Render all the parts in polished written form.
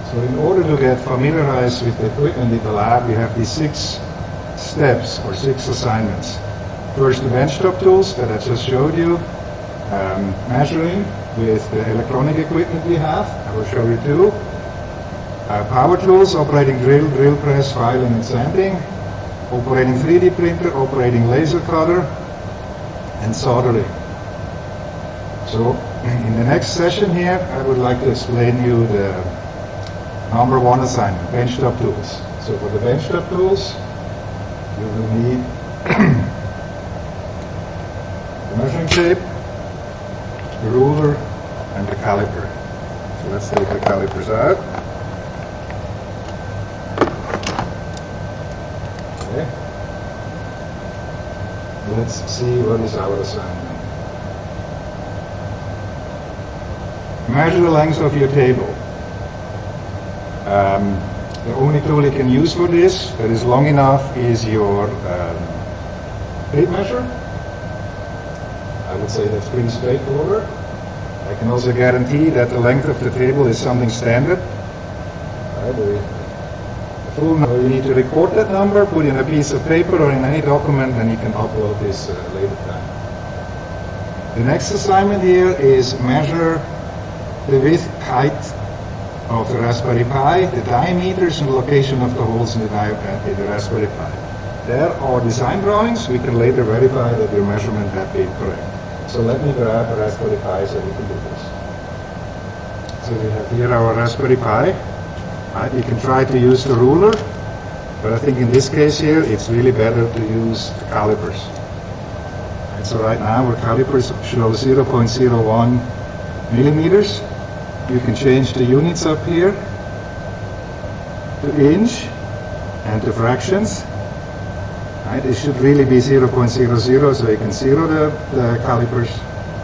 So in order to get familiarized with the equipment in the lab, we have these 6 steps or 6 assignments. First, the benchtop tools that I just showed you, measuring with the electronic equipment we have. I will show you 2. Power tools, operating drill press, filing and sanding, operating 3D printer, operating laser cutter, and soldering. So in the next session here, I would like to explain you the number 1 assignment, benchtop tools. So for the benchtop tools, you will need the measuring tape, the ruler, and the caliper. So let's take the calipers out. Okay. Let's see what is our assignment. Measure the length of your table. The only tool you can use for this that is long enough is your tape measure. I would say that's pretty straightforward. I can also guarantee that the length of the table is something standard. The full number, you need to record that number, put in a piece of paper or in any document, and you can upload this later time. The next assignment here is measure the width, height of the Raspberry Pi, the diameters and location of the holes in the Raspberry Pi. There are design drawings. We can later verify that your measurement has been correct. So let me grab a Raspberry Pi so we can do this. So we have here our Raspberry Pi. Right, you can try to use the ruler, but I think in this case here it's really better to use the calipers. And so right now our calipers show 0.01 millimeters. You can change the units up here to inch and to fractions. Right, it should really be 0.00, so you can zero the calipers.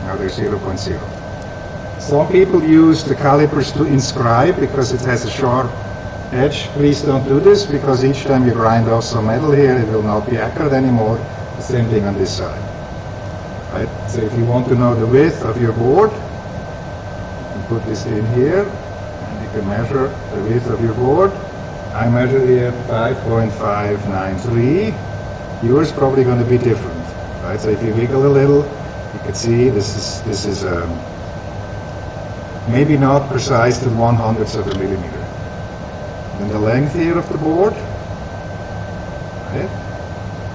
Now they're 0.0. Some people use the calipers to inscribe because it has a sharp edge. Please don't do this, because each time you grind off some metal here, it will not be accurate anymore. The same thing on this side. Right? So if you want to know the width of your board, you put this in here, and you can measure the width of your board. I measure here 5.593. Yours is probably going to be different. Right? So if you wiggle a little, you can see this is maybe not precise to 1/100th of a millimeter. Then the length here of the board, right?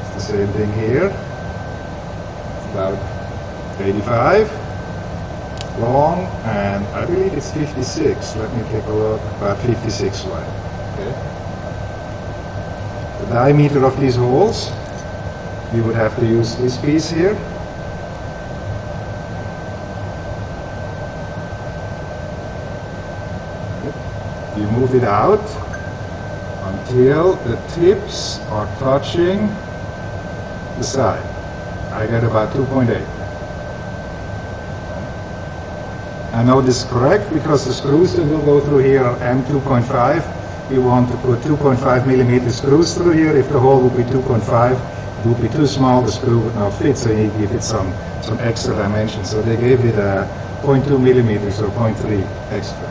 It's the same thing here. It's about 85 long, and I believe it's 56. Let me take a look. About 56 wide. Okay. The diameter of these holes, you would have to use this piece here. You move it out until the tips are touching the side. I get about 2.8. I know this is correct because the screws that will go through here are M2.5. You want to put 2.5 millimeter screws through here. If the hole would be 2.5, it would be too small, the screw would not fit, so you give it some extra dimension. So they gave it a 0.2 millimeters or 0.3 extra.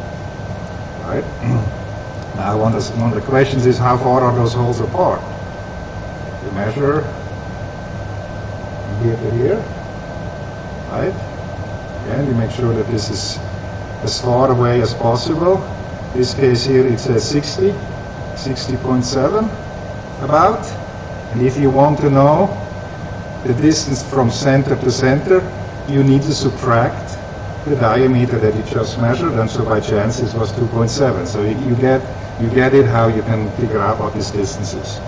Right? Now one of the questions is, how far are those holes apart? You measure from here to here, right? And you make sure that this is as far away as possible. This case here it says 60.7 about. And if you want to know the distance from center to center, you need to subtract the diameter that you just measured, and so by chance it was 2.7. So you get it how you can figure out what this distance is.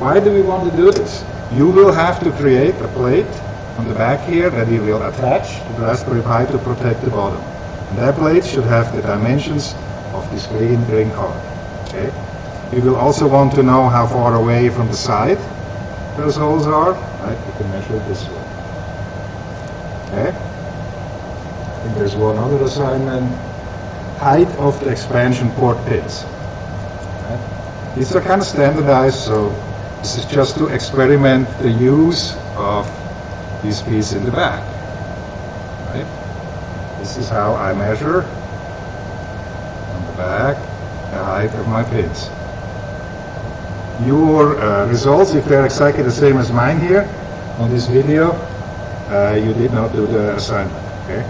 Why do we want to do this? You will have to create a plate on the back here that you will attach to the Raspberry Pi to protect the bottom. And that plate should have the dimensions of this green card. Okay. You will also want to know how far away from the side those holes are. Right? You can measure it this way. Okay. I think there's one other assignment. Height of the expansion port pins. Right? These are kind of standardized, so this is just to experiment the use of this piece in the back. Right? This is how I measure on the back the height of my pins. Your results, if they're exactly the same as mine here on this video, you did not do the assignment, okay?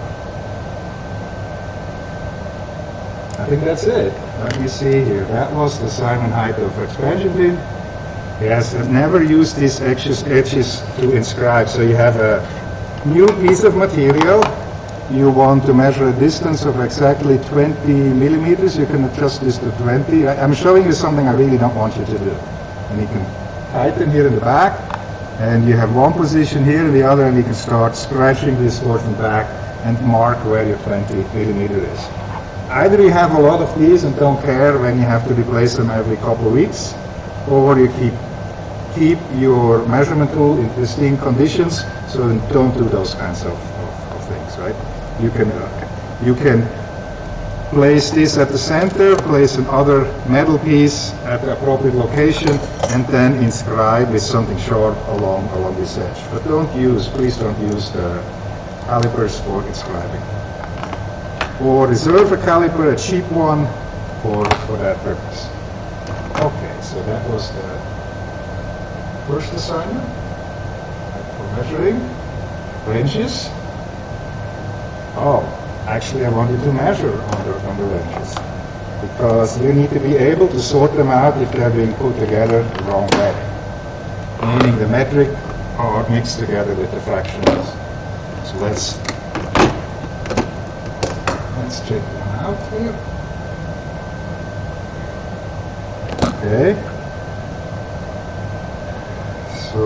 I think that's it. Let me see here. That was the assignment height of expansion pin. Yes, and never use these edges to inscribe. So you have a new piece of material. You want to measure a distance of exactly 20 millimeters. You can adjust this to 20. I'm showing you something I really don't want you to do. And you can tighten here in the back. And you have one position here and the other, and you can start scratching this forth and back and mark where your 20 millimeter is. Either you have a lot of these and don't care when you have to replace them every couple of weeks, or you keep your measurement tool in pristine conditions, so don't do those kinds of things, right? You can place this at the center, place another metal piece at the appropriate location, and then inscribe with something sharp along this edge. But please don't use the calipers for inscribing. Or reserve a caliper, a cheap one, for that purpose. Okay, so that was the first assignment for measuring wrenches. Oh, actually I wanted to measure on the wrenches, because you need to be able to sort them out if they're being put together the wrong way, meaning the metric are mixed together with the fractionals. So let's check one out here. Okay. So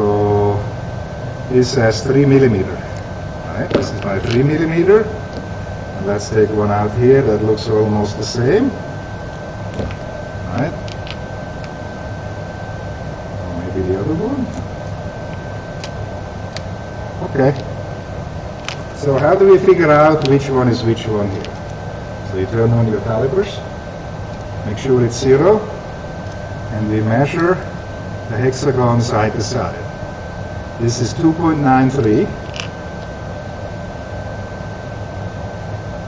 this has 3 millimeter. Right, this is my 3 millimeter. And let's take one out here that looks almost the same. Right. Or maybe the other one. Okay. So how do we figure out which one is which one here? So you turn on your calipers, make sure it's 0, and we measure the hexagon side to side. This is 2.93,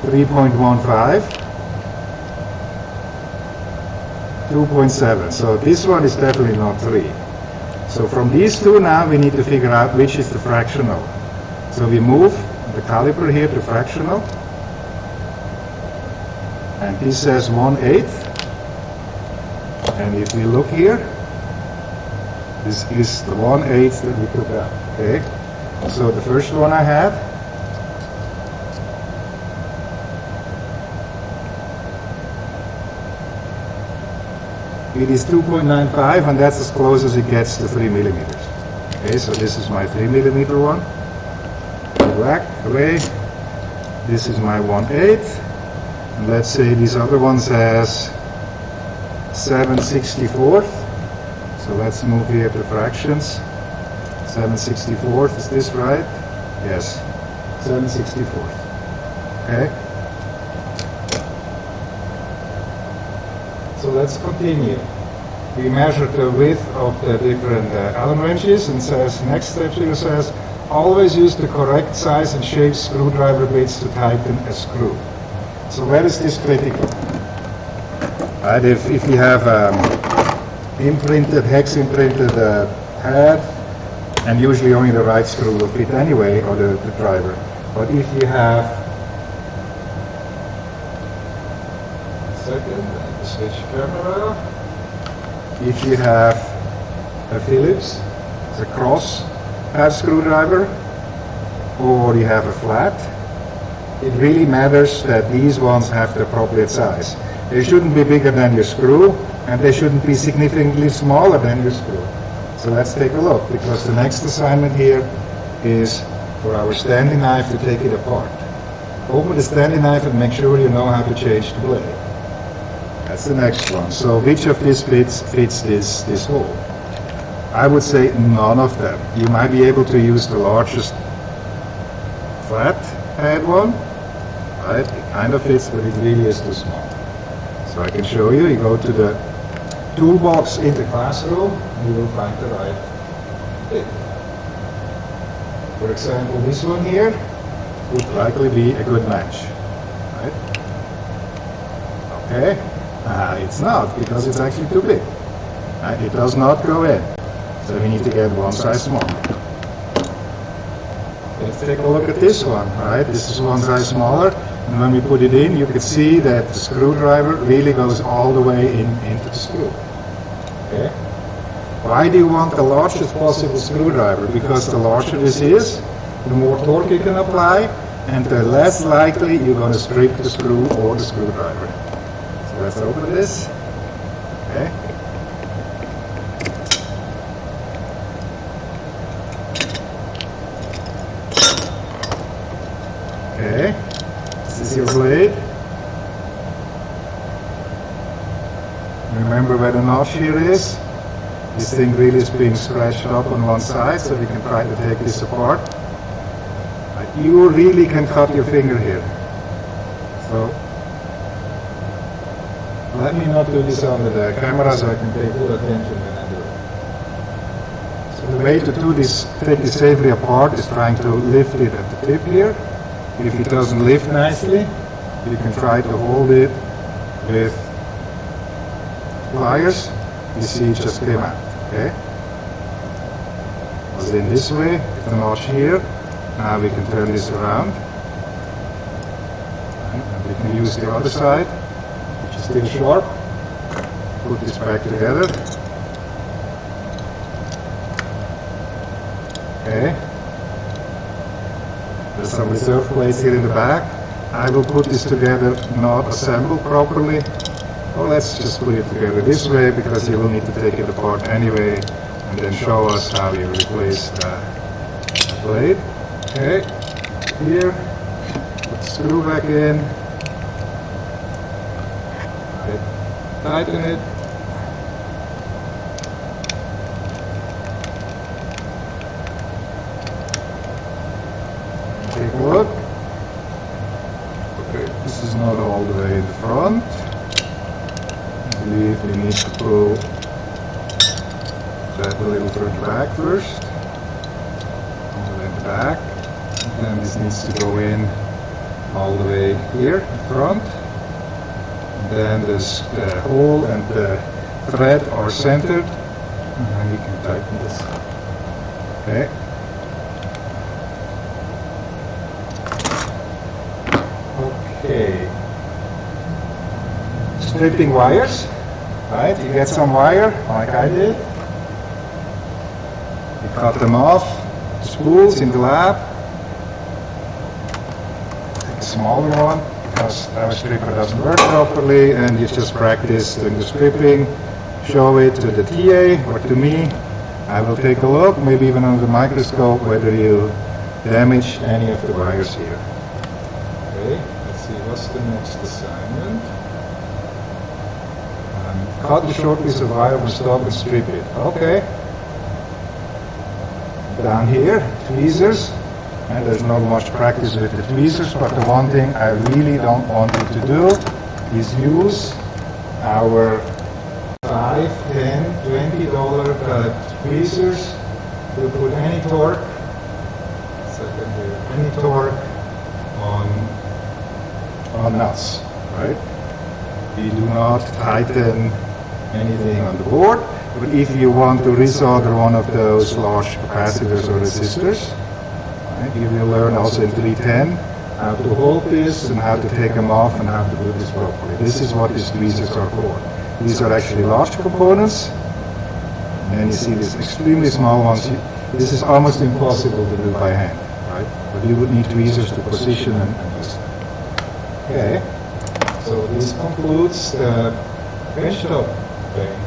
3.15, 2.7. So this one is definitely not 3. So from these two now we need to figure out which is the fractional. So we move the caliper here to fractional. And this says 1/8. And if we look here, this is the 1/8 that we took out. Okay. So the first one I had, it is 2.95, and that's as close as it gets to 3 millimeters. Okay, so this is my 3 millimeter one. Back away. This is my 1/8. And let's say these other ones has 7/64. So let's move here to fractions. 7/64, is this right? Yes, 7/64. Okay. So let's continue. We measured the width of the different Allen wrenches, and says next step here says always use the correct size and shape screwdriver bits to tighten a screw. So where is this critical? Right, if you have imprinted, hex imprinted pad, and usually only the right screw will fit anyway, or the driver. But if you have, switch camera. If you have a Phillips, it's a cross pad screwdriver, or you have a flat, it really matters that these ones have the appropriate size. They shouldn't be bigger than your screw, and they shouldn't be significantly smaller than your screw. So let's take a look, because the next assignment here is for our standing knife to take it apart. Open the standing knife and make sure you know how to change the blade. That's the next one. So which of these bits fits this hole? I would say none of them. You might be able to use the largest flat head one. Right? It kind of fits, but it really is too small. So I can show you. You go to the toolbox in the classroom, you will find the right fit. For example, this one here would likely be a good match. Right? Okay. It's not, because it's actually too big. It does not go in. So we need to get one size smaller. Let's take a look at this one, right? This is one size smaller. And when we put it in, you can see that the screwdriver really goes all the way into the screw. Okay? Why do you want the largest possible screwdriver? Because the larger this is, the more torque you can apply, and the less likely you're going to strip the screw or the screwdriver. So let's open this. Okay. Okay. This is your blade. Remember where the notch here is? This thing really is being scratched up on one side, so we can try to take this apart. You really can cut your finger here. So let me not do this under the camera so I can pay full attention when I do it. So the way to do this, take this safely apart, is trying to lift it at the tip here. If it doesn't lift nicely, you can try to hold it with pliers. You see it just came out, okay? Was in this way, with the notch here. Now we can turn this around. And we can use the other side, which is still sharp. Put this back together. Okay. There's some reserve plates here in the back. I will put this together not assembled properly. Well, let's just put it together this way, because you will need to take it apart anyway, and then show us how you replace the blade. Okay, here, put the screw back in, tighten it. Take a look. Okay, this is not all the way in the front. I believe we need to pull that a little further back first. All the way in the back. And then this needs to go in all the way here in front. And then this, the hole and the thread are centered. And then we can tighten this. Okay. Okay. Stripping wires. Right, you get some wire, like I did. You cut them off, spools in the lab. Take a smaller one, because our stripper doesn't work properly, and you just practice doing the stripping. Show it to the TA or to me. I will take a look, maybe even under the microscope, whether you damage any of the wires here. Okay, let's see, what's the next assignment? Cut the short piece of wire from stop and strip it. Okay. Down here, tweezers. And there's not much practice with the tweezers, but the one thing I really don't want you to do is use our $5, $10, $20 tweezers to put any torque, any torque on nuts, right? We do not tighten anything on the board, but if you want to resolder one of those large capacitors or resistors, right, you will learn also in 310 how to hold this and how to take them off and how to do this properly. This is what these tweezers are for. These are actually large components, and then you see these extremely small ones. This is almost impossible to do by hand, right? But you would need tweezers to position and use them. Okay. So this concludes the benchtop thing.